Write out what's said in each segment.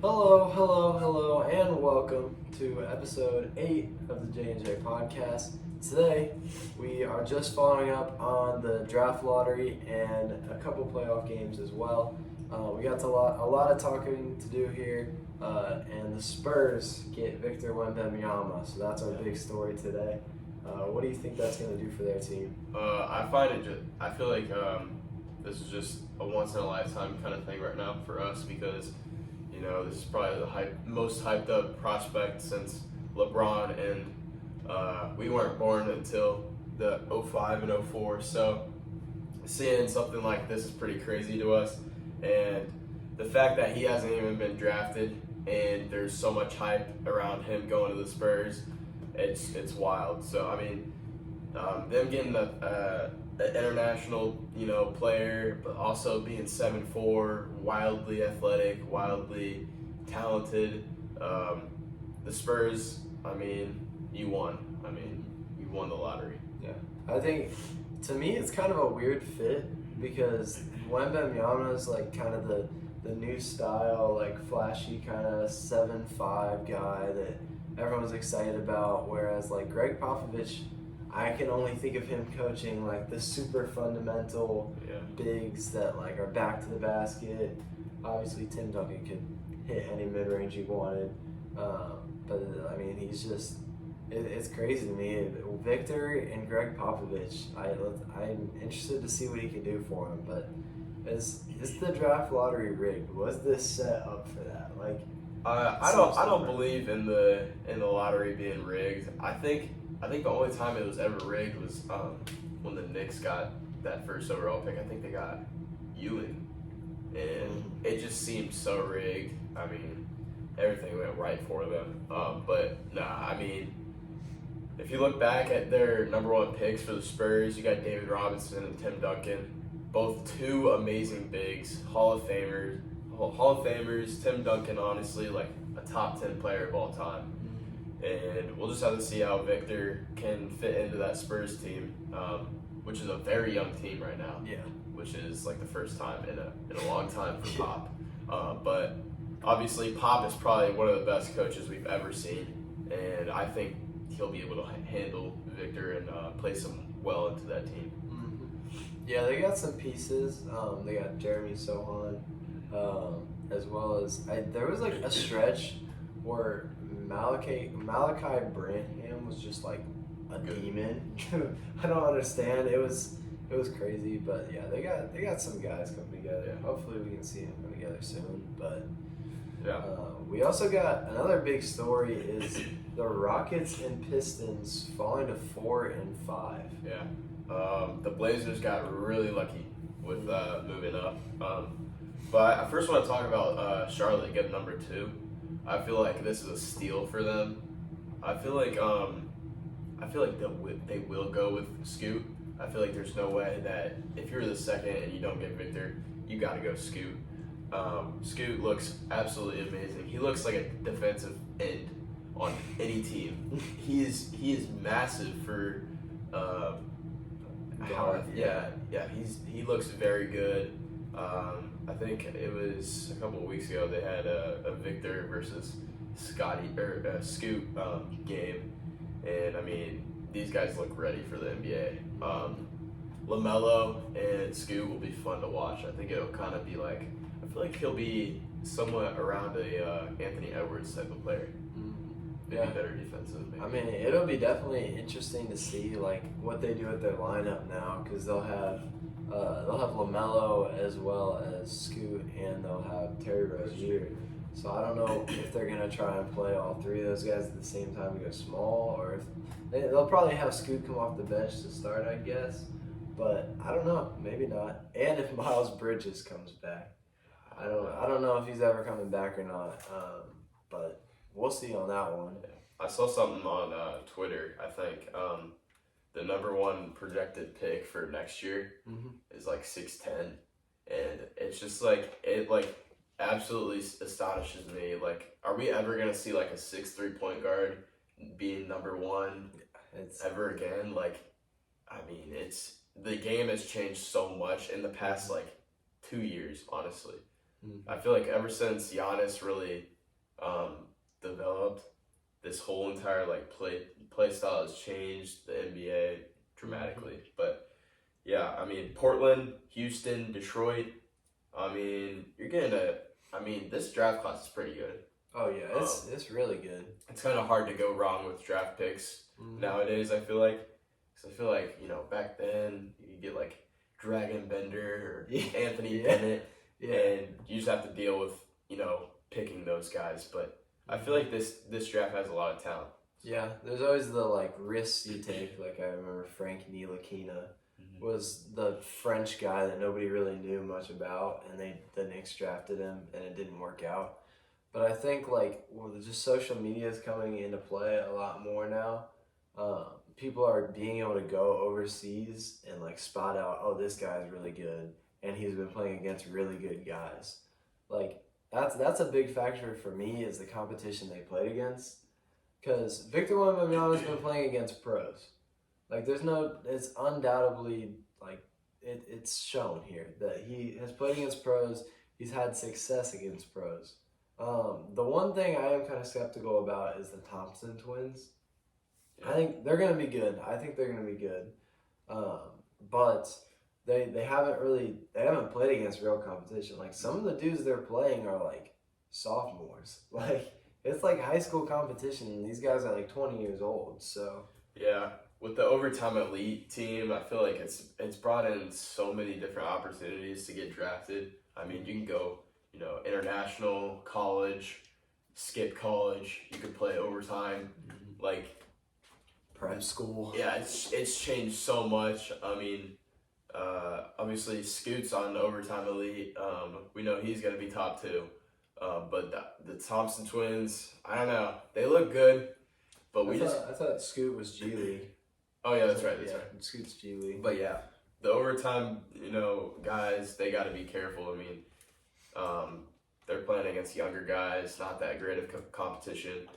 Hello, and welcome to episode 8 of the J&J podcast. Today, we are just following up on the draft lottery and a couple playoff games as well. We got a lot of talking to do here, and the Spurs get Victor Wembanyama, so that's our big story today. What do you think that's going to do for their team? I feel like this is just a once in a lifetime kind of thing right now for us because this is probably the most hyped up prospect since LeBron, and we weren't born until the 05 and 04. So seeing something like this is pretty crazy to us, and the fact that he hasn't even been drafted and there's so much hype around him going to the Spurs, it's wild. So I mean, them getting an international, player, but also being 7'4", wildly athletic, wildly talented. The Spurs, you won. You won the lottery. Yeah, I think to me it's kind of a weird fit because Wembanyama is like kind of the new style, like flashy kind of 7'5" guy that everyone's excited about, whereas like Greg Popovich, I can only think of him coaching like the super fundamental bigs that like are back to the basket. Obviously, Tim Duncan could hit any mid range he wanted, but I mean he's just it's crazy to me. Victor and Greg Popovich, I'm interested to see what he can do for him. But is the draft lottery rigged? Was this set up for that? Like, I don't believe in the lottery being rigged. I think the only time it was ever rigged was when the Knicks got that first overall pick. I think they got Ewing, and it just seemed so rigged. I mean, everything went right for them. But nah, if you look back at their number one picks for the Spurs, you got David Robinson and Tim Duncan, both two amazing bigs, Hall of Famers. Tim Duncan, honestly, like a top 10 player of all time. And we'll just have to see how Victor can fit into that Spurs team, which is a very young team right now. Yeah. Which is like the first time in a long time for Pop. But obviously, Pop is probably one of the best coaches we've ever seen, and I think he'll be able to handle Victor and place him well into that team. Yeah, they got some pieces. They got Jeremy Sohan, as well as there was like a stretch where Malachi Branham was just like a demon. I don't understand. It was crazy, but yeah, they got some guys coming together. Yeah. Hopefully, we can see them come together soon. But yeah, we also got another big story is the Rockets and Pistons falling to 4 and 5. Yeah. The Blazers got really lucky with moving up. But I first want to talk about Charlotte getting number 2. I feel like this is a steal for them. I feel like they will go with Scoot. I feel like there's no way that if you're the second and you don't get Victor, you got to go Scoot. Scoot looks absolutely amazing. He looks like a defensive end on any team. He is massive for he looks very good. I think it was a couple of weeks ago they had a Victor versus Scoot game, and these guys look ready for the NBA. LaMelo and Scoot will be fun to watch. I think it'll kind of be like, I feel like he'll be somewhat around a Anthony Edwards type of player. Maybe better defensive. Maybe. It'll be definitely interesting to see like what they do with their lineup now, because they'll have LaMelo as well as Scoot, and they'll have Terry Rozier. So I don't know if they're gonna try and play all three of those guys at the same time and go small, or if they'll probably have Scoot come off the bench to start, I guess. But I don't know, maybe not. And if Miles Bridges comes back, I don't know if he's ever coming back or not. But we'll see on that one. I saw something on Twitter. I think the number one projected pick for next year is like 6'10", and it's just like it absolutely astonishes me. Like, are we ever gonna see like a 6'3" point guard being number one ever again? Like, the game has changed so much in the past like 2 years, honestly. I feel like ever since Giannis really developed, this whole entire like play style has changed the NBA dramatically. But yeah, I mean Portland, Houston, Detroit. I mean you're getting a. I mean this draft class is pretty good. Oh yeah, it's really good. It's kind of hard to go wrong with draft picks nowadays. I feel like, because I feel like back then you get like Dragon Bender or Anthony Bennett, and you just have to deal with picking those guys. But I feel like this draft has a lot of talent. Yeah, there's always the like risks you take. Like I remember Frank Ntilikina was the French guy that nobody really knew much about, and the Knicks drafted him, and it didn't work out. But I think just social media is coming into play a lot more now. People are being able to go overseas and like spot out, oh, this guy's really good, and he's been playing against really good guys. Like that's a big factor for me is the competition they played against. Because Victor Wembanyama has been playing against pros. Like it's undoubtedly like it's shown here that he has played against pros. He's had success against pros. The one thing I am kind of skeptical about is the Thompson twins. Yeah. I think they're going to be good. But they haven't played against real competition. Like some of the dudes they're playing are like sophomores. Like it's like high school competition, and these guys are like 20 years old. So yeah, with the overtime elite team, I feel like it's brought in so many different opportunities to get drafted. I mean, you can go international, college, skip college. You could play overtime, like prep school. Yeah, it's changed so much. I mean, obviously Scoot's on the overtime elite. We know he's gonna be top 2. But the Thompson twins, I don't know. They look good, but I thought Scoot was G League. Oh yeah, that's right. Scoot's G League. But yeah, the overtime, guys, they got to be careful. I mean, they're playing against younger guys, not that great of competition.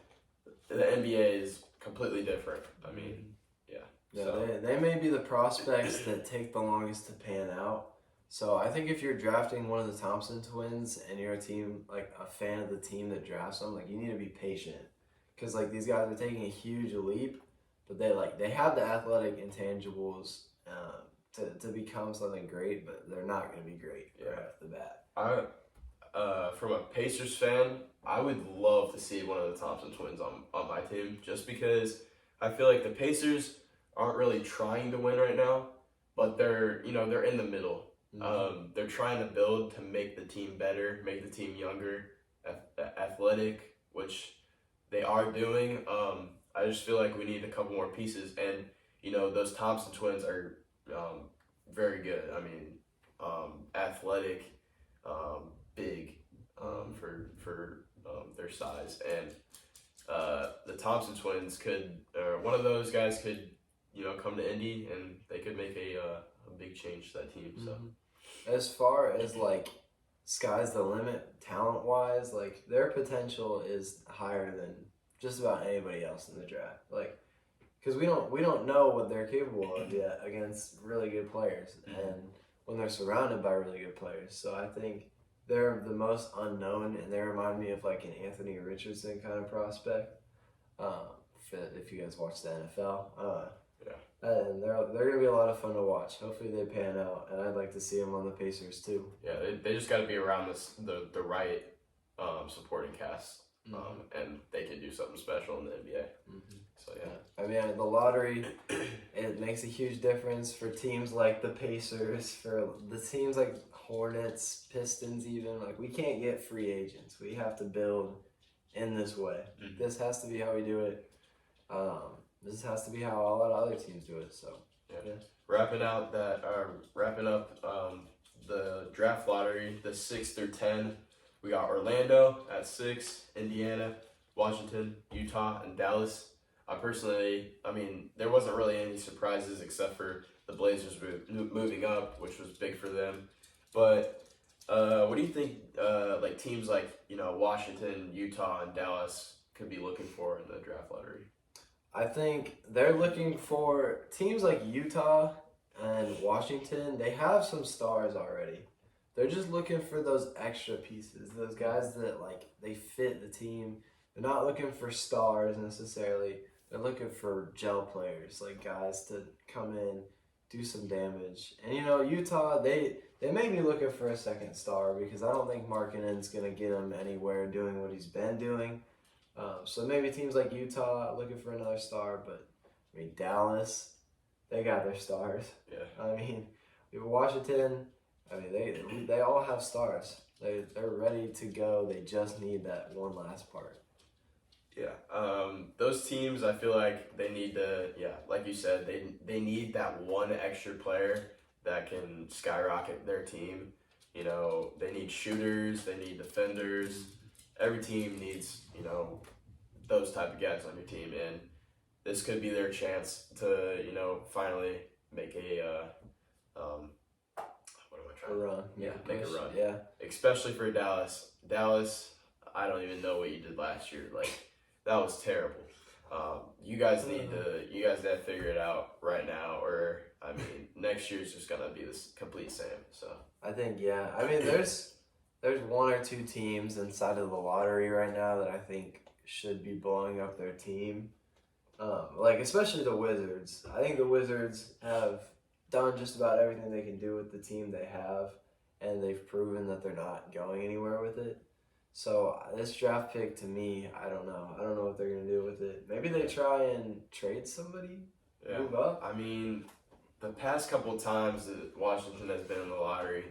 The NBA is completely different. I mean, they may be the prospects that take the longest to pan out. So I think if you're drafting one of the Thompson twins and you're a fan of the team that drafts them, like you need to be patient, because like these guys are taking a huge leap, but they have the athletic intangibles to become something great, but they're not going to be great right off the bat. From a Pacers fan, I would love to see one of the Thompson twins on my team, just because I feel like the Pacers aren't really trying to win right now, but they're in the middle. They're trying to build to make the team better, make the team younger, athletic, which they are doing. I just feel like we need a couple more pieces, and those Thompson twins are very good. I mean, athletic, big for their size, and the Thompson twins one of those guys could come to Indy, and they could make a big change to that team. So. As far as like sky's the limit talent wise, like their potential is higher than just about anybody else in the draft. Like, because we don't know what they're capable of yet against really good players, and when they're surrounded by really good players. So I think they're the most unknown, and they remind me of like an Anthony Richardson kind of prospect. If you guys watch the NFL, and they're going to be a lot of fun to watch. Hopefully they pan out, and I'd like to see them on the Pacers too. Yeah, they just got to be around the right supporting cast, and they could do something special in the NBA. So yeah. I mean, the lottery, it makes a huge difference for teams like the Pacers, for the teams like Hornets, Pistons even. Like, we can't get free agents. We have to build in this way. This has to be how we do it. This has to be how a lot of other teams do it. So yeah. Wrapping up the draft lottery, the 6 through 10, we got Orlando at 6, Indiana, Washington, Utah, and Dallas. There wasn't really any surprises except for the Blazers moving up, which was big for them. But what do you think like teams like Washington, Utah, and Dallas could be looking for in the draft lottery? I think they're looking for teams like Utah and Washington. They have some stars already. they're just looking for those extra pieces, those guys that like they fit the team. They're not looking for stars necessarily. They're looking for gel players, like guys to come in, do some damage. And Utah, they may be looking for a second star because I don't think Markkanen's gonna get him anywhere doing what he's been doing. So maybe teams like Utah looking for another star, but I mean Dallas, they got their stars. Yeah. I mean, Washington. I mean they all have stars. They're ready to go. They just need that one last part. Yeah, those teams, I feel like they need to, yeah, like you said, they need that one extra player that can skyrocket their team. They need shooters, they need defenders. Every team needs, those type of guys on your team, and this could be their chance to, finally make what am I trying A run, yeah, make a run. Yeah, Especially for Dallas. Dallas, I don't even know what you did last year. Like, that was terrible. You guys got to figure it out right now, or I mean, next year's just gonna be this complete same. So I think I mean, there's one or two teams inside of the lottery right now that I think should be blowing up their team. Like especially the Wizards. I think the Wizards have done just about everything they can do with the team they have, and they've proven that they're not going anywhere with it. So this draft pick, to me, I don't know. I don't know what they're gonna do with it. Maybe they try and trade somebody, move up. I mean, the past couple of times that Washington has been in the lottery,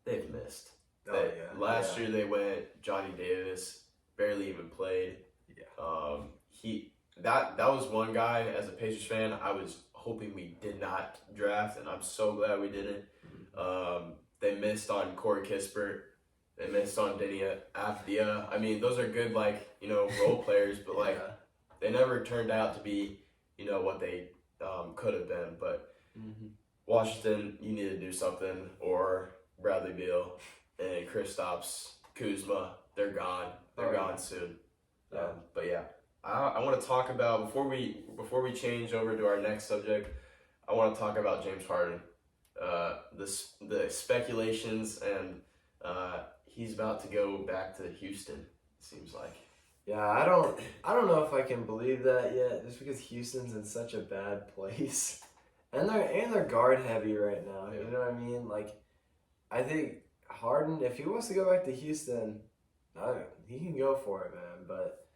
they've missed. Last year they went Johnny Davis, barely even played. Yeah. That was one guy, as a Pacers fan, I was hoping we did not draft, and I'm so glad we didn't. They missed on Corey Kispert. They missed on Denny Avdia. I mean, those are good, role players, but, they never turned out to be, what they could have been. But Washington, you need to do something, or Bradley Beal and Kristaps, Kuzma, they're gone. They're gone soon. Yeah. But, yeah, I want to talk about, before we change over to our next subject, I want to talk about James Harden. The speculations and he's about to go back to Houston, it seems like. Yeah, I don't know if I can believe that yet, just because Houston's in such a bad place. And they're guard heavy right now. Yeah. You know what I mean? Like, I think Harden, if he wants to go back to Houston, he can go for it, man. But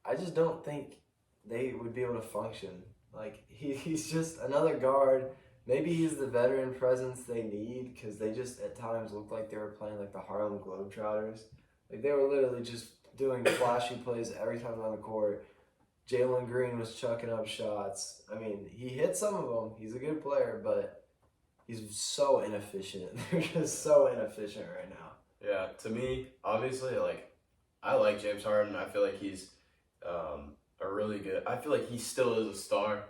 I just don't think they would be able to function. Like, he's just another guard. Maybe he's the veteran presence they need, because they just at times looked like they were playing like the Harlem Globetrotters. Like, they were literally just doing flashy plays every time on the court. Jalen Green was chucking up shots. I mean, he hit some of them. He's a good player, but he's so inefficient. They're just so inefficient right now. Yeah, to me, obviously, I like James Harden. I feel like he's a really good. I feel like he still is a star.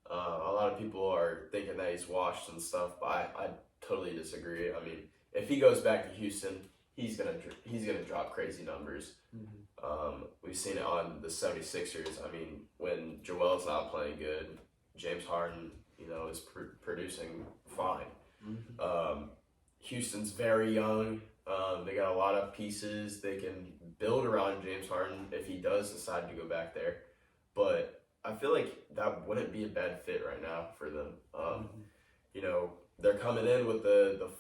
A lot of people are thinking that he's washed and stuff, but I totally disagree. I mean, if he goes back to Houston, he's gonna drop crazy numbers. We've seen it on the 76ers. I mean, when Joel's not playing good, James Harden, is producing fine. Houston's very young. They got a lot of pieces. They can build around James Harden if he does decide to go back there. But I feel like that wouldn't be a bad fit right now for them. They're coming in with a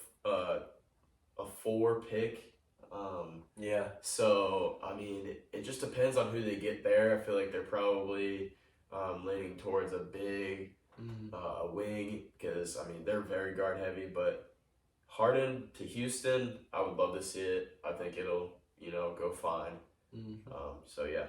4 pick. So, I mean, it just depends on who they get there. I feel like they're probably leaning towards a big wing, because, I mean, they're very guard heavy. But Harden to Houston, I would love to see it. I think it'll, go fine. So, yeah.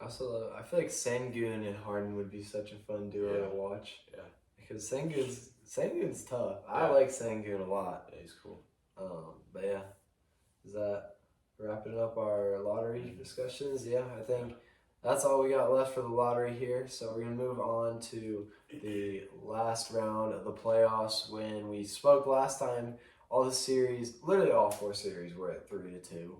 Also, I feel like Sengun and Harden would be such a fun duo to watch. Yeah. Because Sengun's tough. I like Sengun a lot. Yeah, he's cool. But yeah, is that wrapping up our lottery discussions? Yeah, I think that's all we got left for the lottery here. So we're gonna move on to the last round of the playoffs. When we spoke last time, all the series, literally all 4 series, were at 3-2.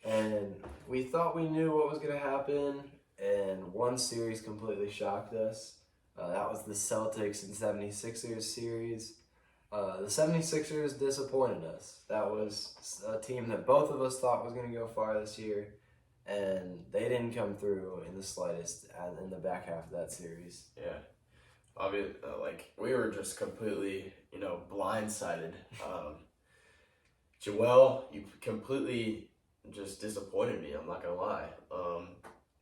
And we thought we knew what was going to happen, and one series completely shocked us. That was the Celtics and 76ers series. The 76ers disappointed us. That was a team that both of us thought was going to go far this year, and they didn't come through in the slightest in the back half of that series. Yeah. Obviously, like we were just completely, blindsided. Joel, you completely just disappointed me. I'm not gonna lie.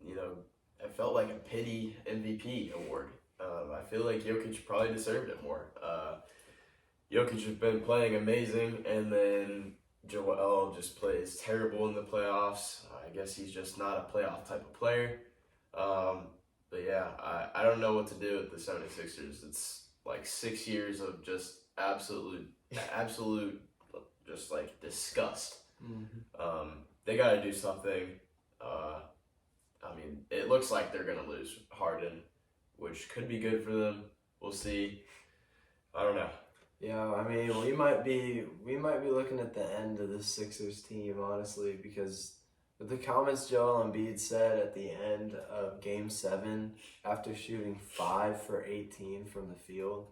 You know, it felt like a pity MVP award. I feel like Jokic probably deserved it more. Jokic has been playing amazing, and then Joel just plays terrible in the playoffs. I guess he's just not a playoff type of player. But yeah, I don't know what to do with the 76ers. It's like 6 years of just absolute, just like disgust. They got to do something. I mean, it looks like they're gonna lose Harden, which could be good for them. We'll see. I don't know. Yeah, I mean, we might be looking at the end of the Sixers team, honestly, because with the comments Joel Embiid said at the end of Game 7 after shooting 5 for 18 from the field,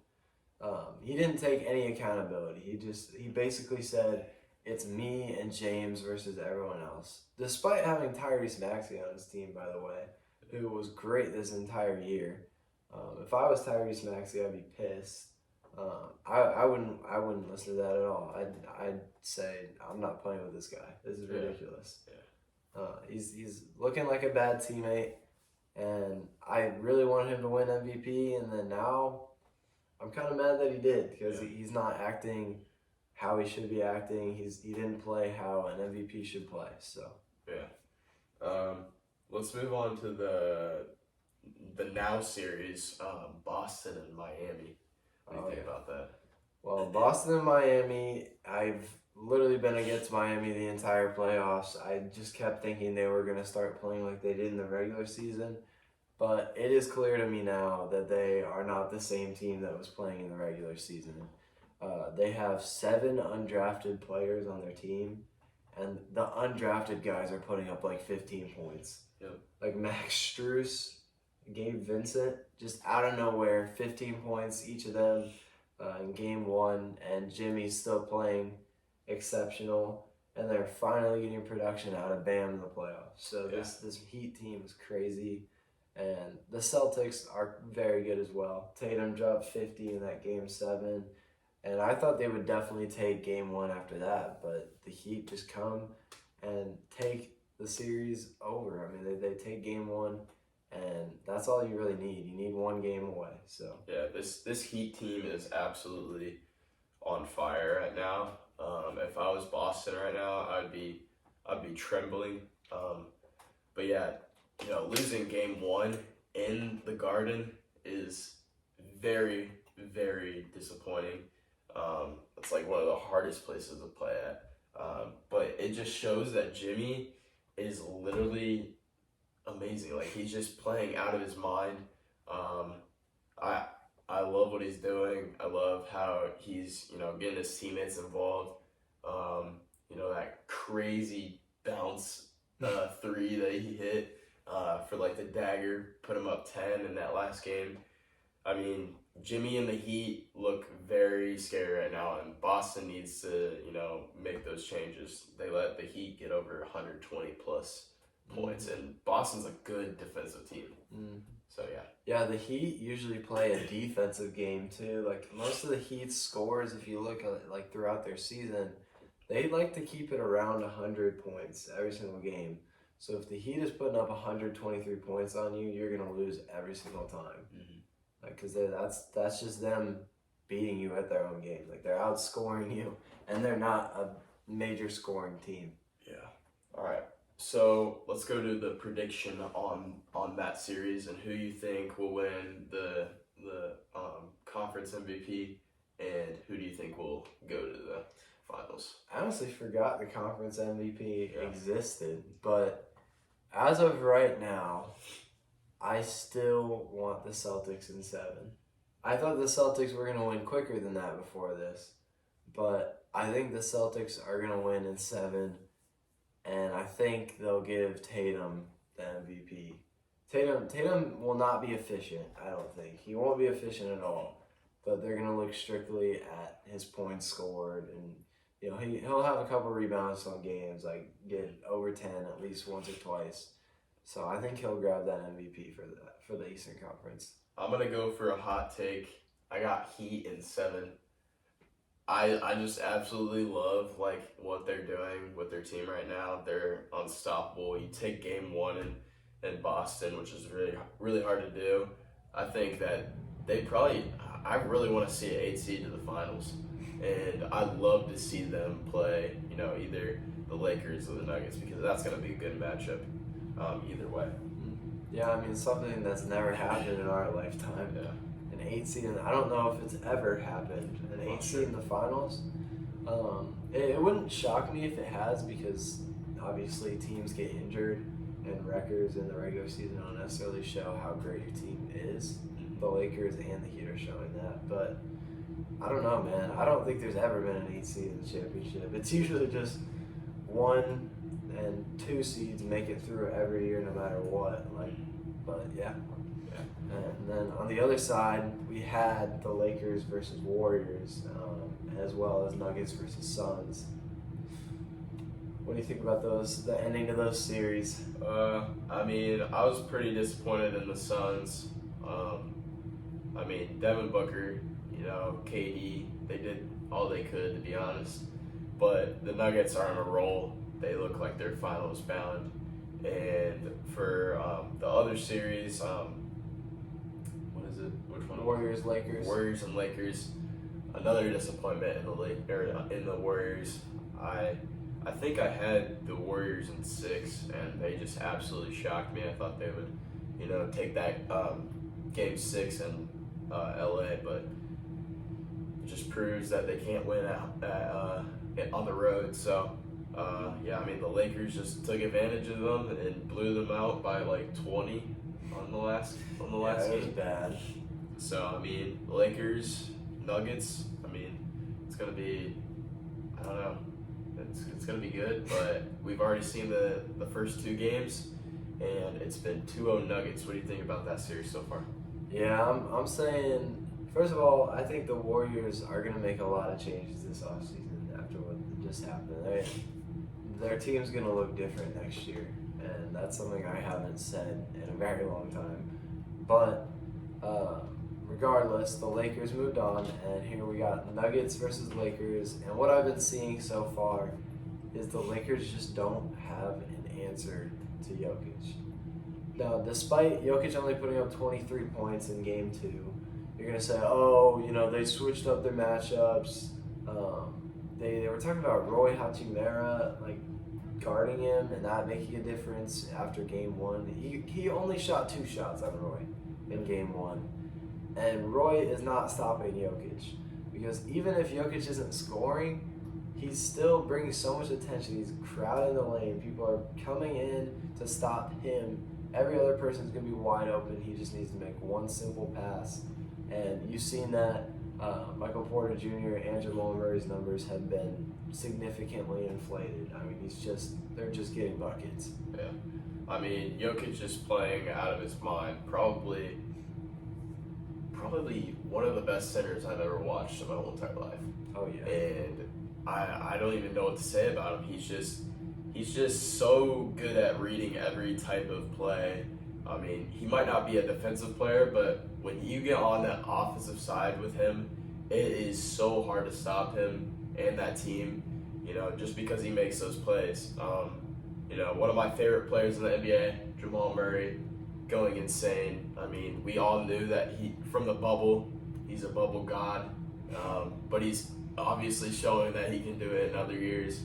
he didn't take any accountability. He basically said, it's me and James versus everyone else. Despite having Tyrese Maxey on his team, by the way, who was great this entire year. If I was Tyrese Maxey, I'd be pissed. I wouldn't listen to that at all. I'd say, I'm not playing with this guy. This is ridiculous. Yeah. He's looking like a bad teammate, and I really wanted him to win MVP, and then now I'm kind of mad that he did, because he's not acting how he should be acting. He didn't play how an MVP should play. So let's move on to the now series, Boston and Miami. What do you think about that? Well, Boston and Miami, I've literally been against Miami the entire playoffs. I just kept thinking they were going to start playing like they did in the regular season. But it is clear to me now that they are not the same team that was playing in the regular season. They have 7 undrafted players on their team, and the undrafted guys are putting up like 15 points. Yep. Like Max Strus, Gabe Vincent, just out of nowhere, 15 points each of them in Game 1, and Jimmy's still playing exceptional, and they're finally getting production out of Bam in the playoffs. So this Heat team is crazy, and the Celtics are very good as well. Tatum dropped 50 in that Game 7, and I thought they would definitely take Game 1 after that, but the Heat just come and take the series over. I mean, they take Game 1, and that's all you really need. You need 1 game away. So yeah, this Heat team is absolutely on fire right now. If I was Boston right now, I'd be trembling. But yeah, losing Game 1 in the Garden is very, very disappointing. It's like one of the hardest places to play at. But it just shows that Jimmy is literally amazing. Like, he's just playing out of his mind. I love what he's doing. I love how he's getting his teammates involved. That crazy bounce 3 that he hit for like the dagger, put him up 10 in that last game. I mean, Jimmy and the Heat look very scary right now, and Boston needs to make those changes. They let the Heat get over 120 plus points, and Boston's a good defensive team. So yeah, the Heat usually play a defensive game too. Like, most of the Heat's scores, if you look at like throughout their season, they like to keep it around 100 points every single game. So if the Heat is putting up 123 points on you, you're gonna lose every single time. Because that's just them beating you at their own game. Like, they're outscoring you, and they're not a major scoring team. Yeah. All right. So let's go to the prediction on that series and who you think will win the conference MVP, and who do you think will go to the finals? I honestly forgot the conference MVP existed, but as of right now, I still want the Celtics in 7. I thought the Celtics were going to win quicker than that before this, but I think the Celtics are going to win in 7. And I think they'll give Tatum the MVP. Tatum will not be efficient, I don't think. He won't be efficient at all. but they're gonna look strictly at his points scored, and he'll have a couple rebounds on games, like get over 10 at least once or twice. So I think he'll grab that MVP for the Eastern Conference. I'm gonna go for a hot take. I got Heat in 7. I just absolutely love like what they're doing with their team right now. They're unstoppable. You take game 1 in Boston, which is really hard to do. I think that I really want to see an 8 seed to the finals, and I'd love to see them play either the Lakers or the Nuggets, because that's going to be a good matchup either way. Yeah, I mean, something that's never happened in our lifetime. Yeah. An 8 seed, and I don't know if it's ever happened. An 8 seed in the finals. It wouldn't shock me if it has, because obviously teams get injured, and records in the regular season don't necessarily show how great your team is. The Lakers and the Heat are showing that, but I don't know, man. I don't think there's ever been an 8 seed in the championship. It's usually just 1 and 2 seeds make it through every year, no matter what. But yeah. And then on the other side, we had the Lakers versus Warriors, as well as Nuggets versus Suns. What do you think about the ending of those series? I mean, I was pretty disappointed in the Suns. I mean, Devin Booker, KD, they did all they could, to be honest. But the Nuggets are on a roll. They look like they're finals bound. And for the other series, what is it? Which one? Warriors, Lakers. Warriors and Lakers. Another disappointment in the Warriors. I think I had the Warriors in 6, and they just absolutely shocked me. I thought they would, take that game 6 in LA, but it just proves that they can't win on the road. So, yeah, I mean, the Lakers just took advantage of them and blew them out by like 20 on the last It was game. bad. So, I mean, Lakers, Nuggets, I mean, it's going to be, I don't know, it's going to be good, but we've already seen the first 2 games, and it's been 2-0 Nuggets. What do you think about that series so far? Yeah, I'm saying, first of all, I think the Warriors are going to make a lot of changes this offseason after what just happened. Their team's going to look different next year, and that's something I haven't said in a very long time. But regardless, the Lakers moved on, and here we got Nuggets versus Lakers. And what I've been seeing so far is the Lakers just don't have an answer to Jokic. Now, despite Jokic only putting up 23 points in Game 2, you're going to say, they switched up their matchups. They were talking about Roy Hachimura, guarding him and not making a difference after Game 1. He only shot 2 shots on Roy in Game 1. And Roy is not stopping Jokic, because even if Jokic isn't scoring, he's still bringing so much attention. He's crowding the lane. People are coming in to stop him. Every other person's going to be wide open. He just needs to make one simple pass. And you've seen that Michael Porter Jr. and Jamal Murray's numbers have been significantly inflated. I mean, they're just getting buckets. Yeah. I mean, Jokic is playing out of his mind. Probably one of the best centers I've ever watched in my whole entire life. Oh yeah. And I don't even know what to say about him. He's just so good at reading every type of play. I mean, he might not be a defensive player, but when you get on that offensive side with him, it is so hard to stop him and that team, just because he makes those plays. One of my favorite players in the NBA, Jamal Murray, going insane. I mean, we all knew that from the bubble, he's a bubble god, but he's obviously showing that he can do it in other years.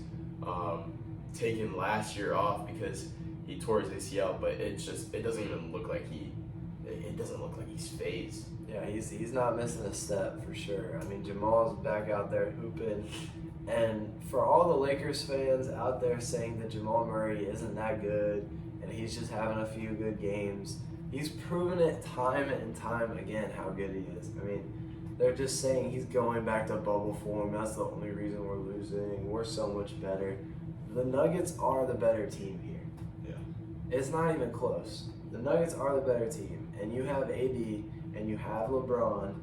Taking last year off because he tore his ACL, but it doesn't even look like he's phased. Yeah, he's not missing a step for sure. I mean, Jamal's back out there hooping, and for all the Lakers fans out there saying that Jamal Murray isn't that good and he's just having a few good games, he's proven it time and time again how good he is. I mean, they're just saying he's going back to bubble form. That's the only reason we're losing. We're so much better. The Nuggets are the better team here. Yeah. It's not even close. The Nuggets are the better team, and you have AD and you have LeBron,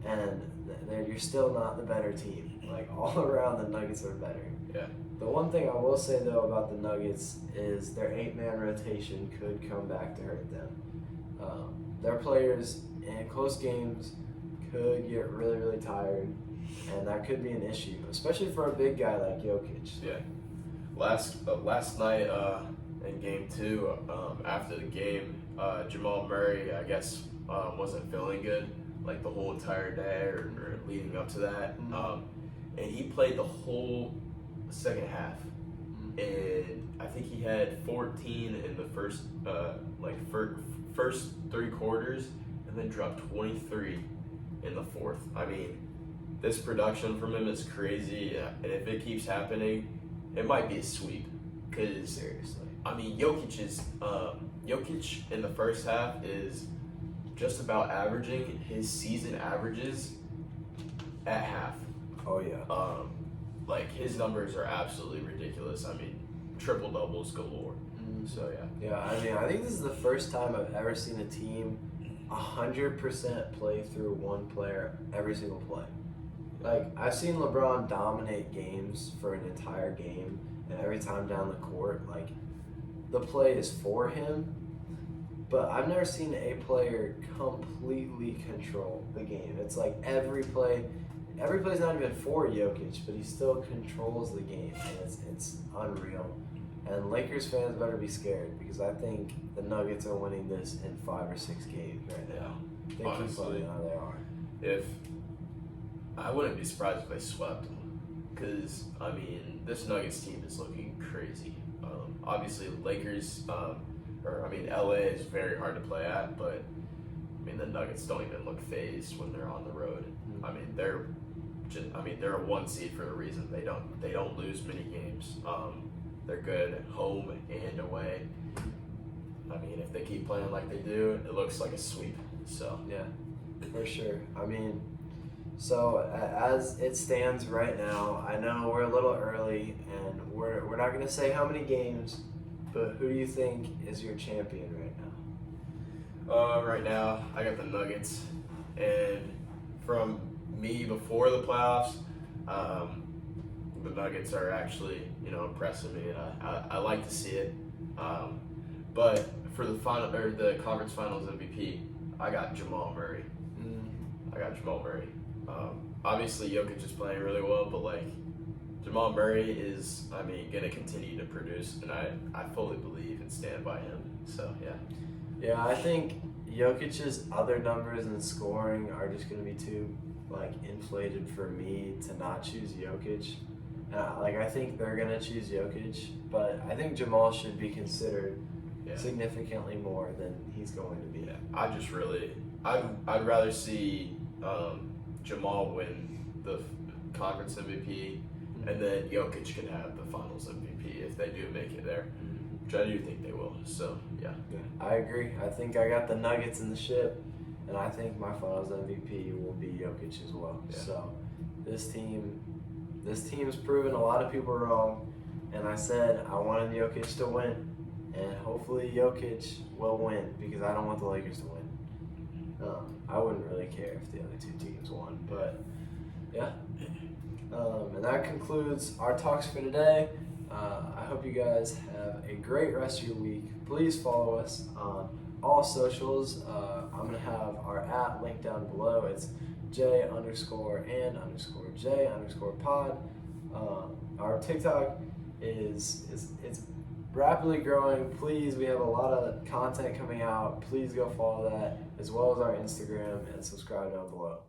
and you're still not the better team. Like, all around, the Nuggets are better. Yeah. The one thing I will say, though, about the Nuggets is their 8-man rotation could come back to hurt them. Their players in close games could get really, really tired, and that could be an issue, especially for a big guy like Jokic. Yeah. Last night in Game 2, after the game, Jamal Murray, I guess, wasn't feeling good like the whole entire day or leading up to that, and he played the whole second half, and I think he had 14 in the first first 3 quarters, and then dropped 23 in the fourth. I mean, this production from him is crazy, and if it keeps happening, it might be a sweep. Cause Seriously. I mean, Jokic in the first half is just about averaging his season averages at half. Oh, yeah. Like, his numbers are absolutely ridiculous. I mean, triple doubles galore. So yeah. Yeah, I mean, I think this is the first time I've ever seen a team 100% play through one player every single play. Like, I've seen LeBron dominate games for an entire game, and every time down the court, like, the play is for him, but I've never seen a player completely control the game. It's like every play's not even for Jokic, but he still controls the game, and it's unreal. And Lakers fans better be scared, because I think the Nuggets are winning this in 5 or 6 games right now. They keep Honestly, playing how they are. If I wouldn't be surprised if they swept them, because I mean, this Nuggets team is looking crazy. Obviously, Lakers, LA is very hard to play at, but I mean, the Nuggets don't even look phased when they're on the road. I mean, they're a 1 seed for a reason. They don't lose many games. They're good home and away. I mean, if they keep playing like they do, it looks like a sweep. So yeah, for sure. I mean, so as it stands right now, I know we're a little early, and we're not going to say how many games, but who do you think is your champion right now? Right now, I got the Nuggets, and from me before the playoffs, the Nuggets are actually, impressing me, and I like to see it. But for the conference finals MVP, I got Jamal Murray. Obviously, Jokic is playing really well, but Jamal Murray is, going to continue to produce, and I fully believe and stand by him. So yeah. Yeah, I think Jokic's other numbers in scoring are just going to be too inflated for me to not choose Jokic. I think they're going to choose Jokic, but I think Jamal should be considered significantly more than he's going to be. Yeah, I'd rather see Jamal win the conference MVP, and then Jokic can have the finals MVP if they do make it there, which I do think they will. So yeah. I agree. I think I got the Nuggets in the ship, and I think my finals MVP will be Jokic as well. Yeah. So this team's proven a lot of people wrong, and I said I wanted Jokic to win, and hopefully Jokic will win, because I don't want the Lakers to win. I wouldn't really care if the other 2 teams won, but yeah. And that concludes our talks for today. I hope you guys have a great rest of your week. Please follow us on all socials. I'm going to have our @ linked down below. It's J_and_J_pod. Our TikTok is rapidly growing. Please, we have a lot of content coming out. Please go follow that, as well as our Instagram, and subscribe down below.